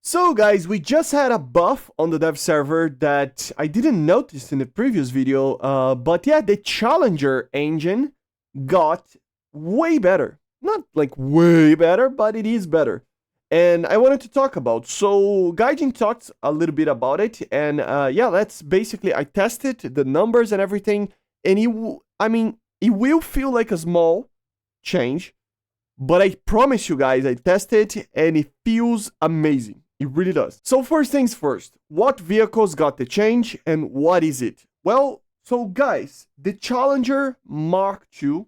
So guys, we just had a buff on the dev server that I didn't notice in the previous video, but yeah, the Challenger engine got way better. Not like way better, but it is better. And I wanted to talk about. So Gaijin talked a little bit about it, and yeah, that's basically, I tested the numbers and everything, and it will feel like a small change, but I promise you guys, I tested and it feels amazing. It really does. So first things first, what vehicles got the change and what is it? Well, so guys, the Challenger Mark II,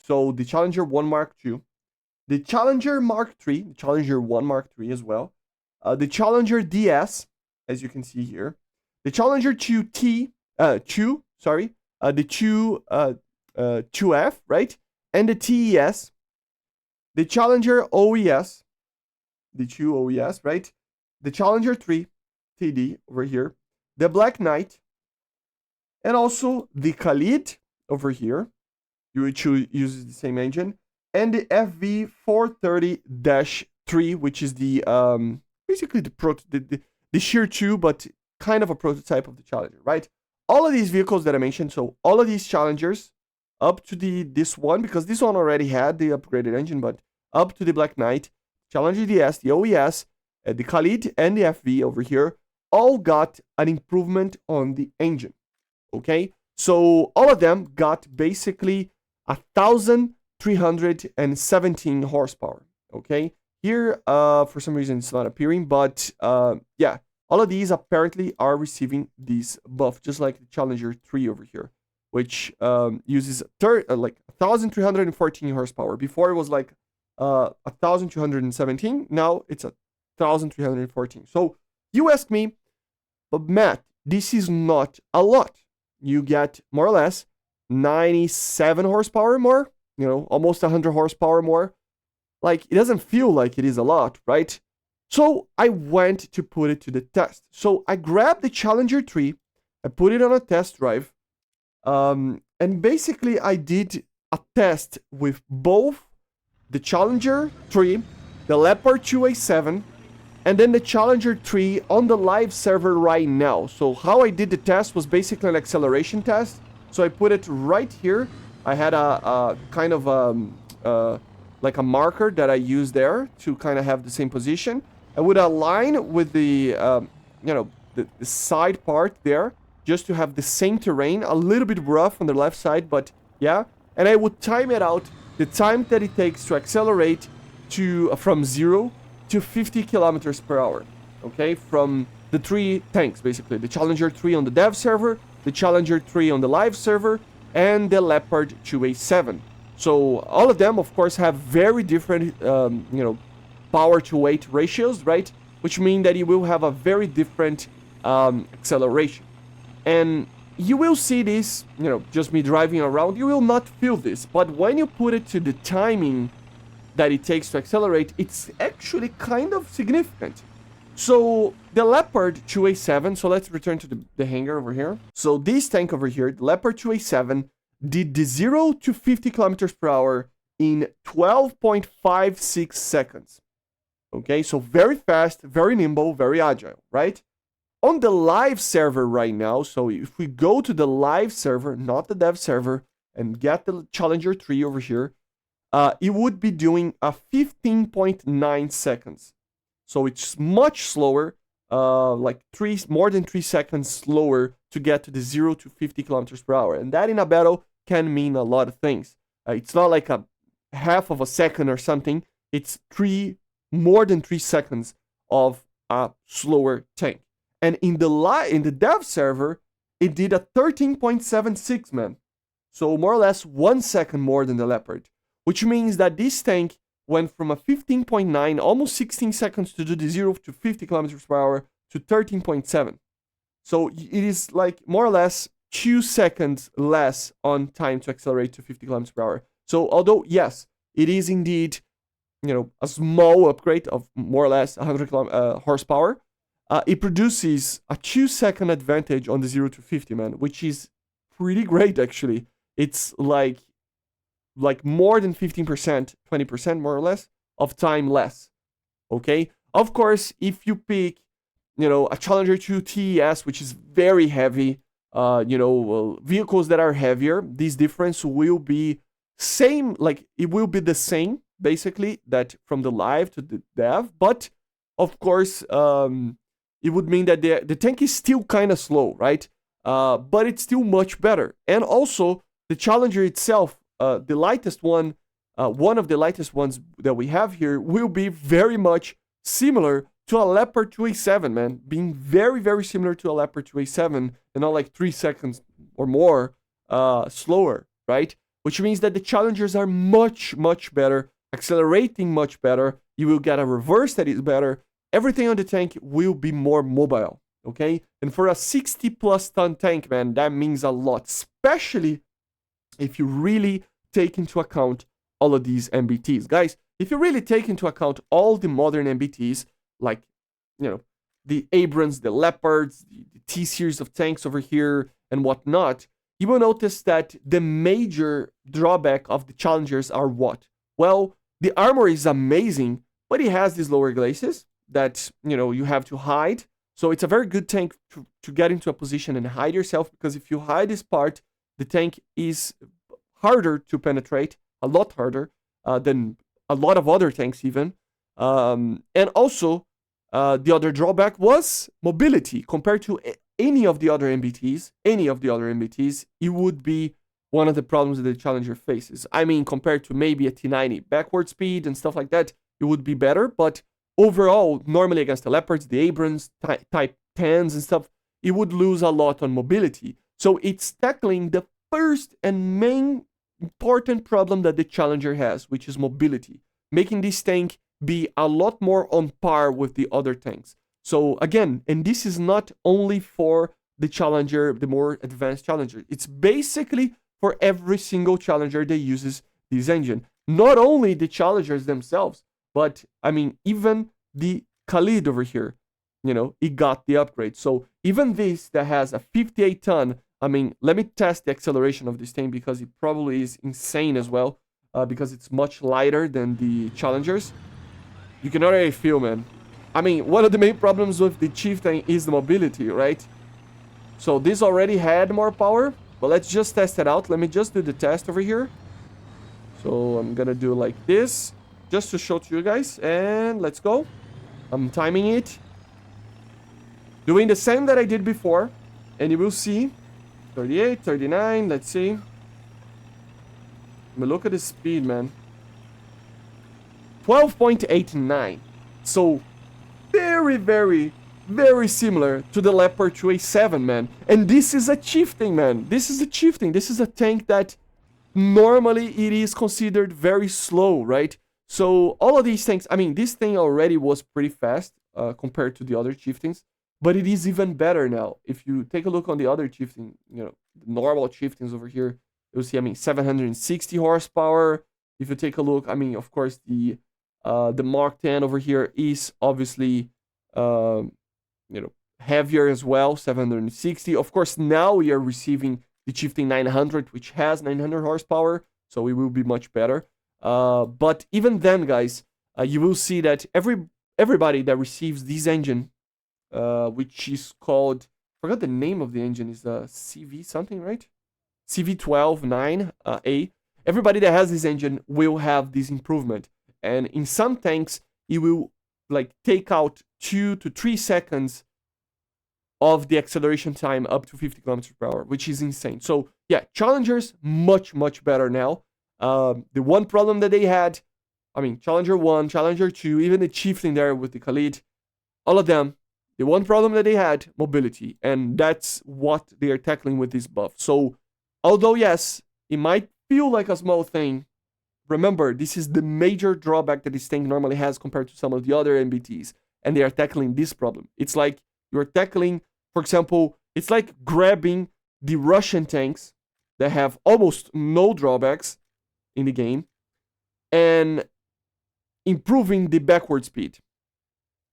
so the Challenger 1 Mark II, the Challenger Mark III, the Challenger 1 Mark III as well, the Challenger DS, as you can see here, the Challenger 2T, the 2F, right? And the TES, the Challenger OES, the 2 OES, right? The Challenger 3 TD over here, the Black Knight, and also the Khalid over here, which uses the same engine, and the FV430-3, which is the basically the Sheer 2, but kind of a prototype of the Challenger, right? All of these vehicles that I mentioned, so all of these Challengers, up to this one, because this one already had the upgraded engine, but up to the Black Knight, Challenger DS, the OES, the Khalid, and the FV over here, all got an improvement on the engine, okay? So all of them got basically 1,317 horsepower, okay? Here, for some reason, it's not appearing, but yeah, all of these apparently are receiving this buff, just like the Challenger 3 over here, which uses like 1,314 horsepower. Before it was like 1,217. Now it's 1,314. So you ask me, but Matt, this is not a lot. You get more or less 97 horsepower more, almost 100 horsepower more. Like, it doesn't feel like it is a lot, right? So I went to put it to the test. So I grabbed the Challenger 3, I put it on a test drive, and basically I did a test with both the Challenger 3, the Leopard 2A7, and then the Challenger 3 on the live server right now. So how I did the test was basically an acceleration test. So I put it right here. I had a kind of like a marker that I used there to kind of have the same position. I would align with the side part there, just to have the same terrain, a little bit rough on the left side, but yeah. And I would time it out, the time that it takes to accelerate from 0 to 50 kilometers per hour, okay? From the three tanks, basically. The Challenger 3 on the dev server, the Challenger 3 on the live server, and the Leopard 2A7. So all of them, of course, have very different, power to weight ratios, right? Which mean that you will have a very different acceleration. And you will see this, just me driving around, you will not feel this. But when you put it to the timing that it takes to accelerate, it's actually kind of significant. So the Leopard 2A7, so let's return to the hangar over here. So this tank over here, the Leopard 2A7, did the 0 to 50 kilometers per hour in 12.56 seconds. Okay, so very fast, very nimble, very agile, right? On the live server right now, so if we go to the live server, not the dev server, and get the Challenger 3 over here, it would be doing a 15.9 seconds. So it's much slower, like more than 3 seconds slower to get to the 0 to 50 kilometers per hour. And that in a battle can mean a lot of things. It's not like a half of a second or something. It's more than 3 seconds of a slower tank. And in the dev server, it did a 13.76, man. So more or less 1 second more than the Leopard. Which means that this tank went from a 15.9, almost 16 seconds to do the 0 to 50 kilometers per hour to 13.7. So it is like more or less 2 seconds less on time to accelerate to 50 kilometers per hour. So although, yes, it is indeed, a small upgrade of more or less 100 horsepower, it produces a 2-second advantage on the 0 to 50, man, which is pretty great, actually. It's like more than 15%, 20% more or less, of time less. Okay? Of course, if you pick, a Challenger 2 TES, which is very heavy, vehicles that are heavier, this difference will be same, like it will be the same, basically, that from the live to the dev, but of course, it would mean that the tank is still kind of slow, right? But it's still much better. And also, the Challenger itself, the lightest one of the lightest ones that we have here, will be very much similar to a Leopard 2A7, man. Being very, very similar to a Leopard 2A7, and not like 3 seconds or more slower, right? Which means that the Challengers are much, much better, accelerating much better. You will get a reverse that is better. Everything on the tank will be more mobile, okay? And for a 60 plus ton tank, man, that means a lot, especially if you really take into account all of these MBTs. Guys, if you really take into account all the modern MBTs, like, the Abrams, the Leopards, the T series of tanks over here, and whatnot, you will notice that the major drawback of the Challengers are what? Well, the armor is amazing, but it has these lower glacis that, you have to hide. So it's a very good tank to get into a position and hide yourself, because if you hide this part, the tank is harder to penetrate, a lot harder than a lot of other tanks even. And also, the other drawback was mobility. Compared to any of the other MBTs, it would be one of the problems that the Challenger faces. I mean, compared to maybe a T90, backward speed and stuff like that, it would be better. But overall, normally against the Leopards, the Abrams, Type 10s and stuff, it would lose a lot on mobility. So it's tackling the first and main important problem that the Challenger has, which is mobility, making this tank be a lot more on par with the other tanks. So again, and this is not only for the Challenger, the more advanced Challenger, it's basically for every single Challenger that uses this engine. Not only the Challengers themselves, but I mean, even the Khalid over here, it got the upgrade. So even this that has a 58 ton, I mean, let me test the acceleration of this thing, because it probably is insane as well, because it's much lighter than the Challengers. You can already feel, man. I mean, one of the main problems with the Chieftain is the mobility, right? So this already had more power, but let's just test it out. Let me just do the test over here. So I'm gonna do like this, just to show to you guys, and let's go. I'm timing it. Doing the same that I did before, and you will see. 38, 39, let's see. I mean, look at the speed, man. 12.89. So, very, very, very similar to the Leopard 2A7, man. And this is a Chieftain, man. This is a Chieftain. This is a tank that normally it is considered very slow, right? So, all of these tanks, I mean, this thing already was pretty fast compared to the other Chieftains. But it is even better now. If you take a look on the other Chieftain, the normal Chieftains over here, you'll see, I mean, 760 horsepower. If you take a look, I mean, of course, the Mark 10 over here is obviously, heavier as well, 760. Of course, now we are receiving the Chieftain 900, which has 900 horsepower, so it will be much better. But even then, guys, you will see that everybody that receives this engine, which is called, I forgot the name of the engine, is CV something, right? CV12-9A. Everybody that has this engine will have this improvement. And in some tanks, it will like take out 2 to 3 seconds of the acceleration time up to 50 kilometers per hour, which is insane. So yeah, Challengers, much, much better now. The one problem that they had, I mean, Challenger 1, Challenger 2, even the Chieftain there with the Khalid, all of them, the one problem that they had, mobility. And that's what they are tackling with this buff. So, although yes, it might feel like a small thing, remember, this is the major drawback that this tank normally has compared to some of the other MBTs. And they are tackling this problem. It's like you're tackling, for example, it's like grabbing the Russian tanks that have almost no drawbacks in the game and improving the backward speed.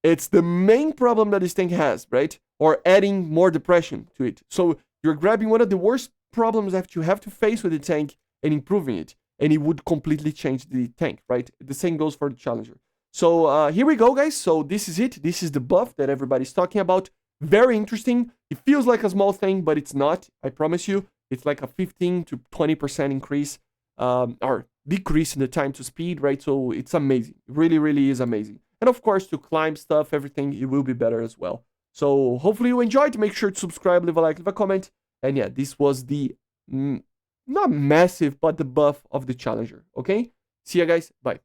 It's the main problem that this tank has, right? Or adding more depression to it. So you're grabbing one of the worst problems that you have to face with the tank and improving it. And it would completely change the tank, right? The same goes for the Challenger. So here we go, guys. So this is it. This is the buff that everybody's talking about. Very interesting. It feels like a small thing, but it's not. I promise you. It's like a 15 to 20% increase or decrease in the time to speed, right? So it's amazing. It really, really is amazing. And of course, to climb stuff, everything, it will be better as well. So hopefully you enjoyed. Make sure to subscribe, leave a like, leave a comment. And yeah, this was the, not massive, but the buff of the Challenger. Okay? See you guys. Bye.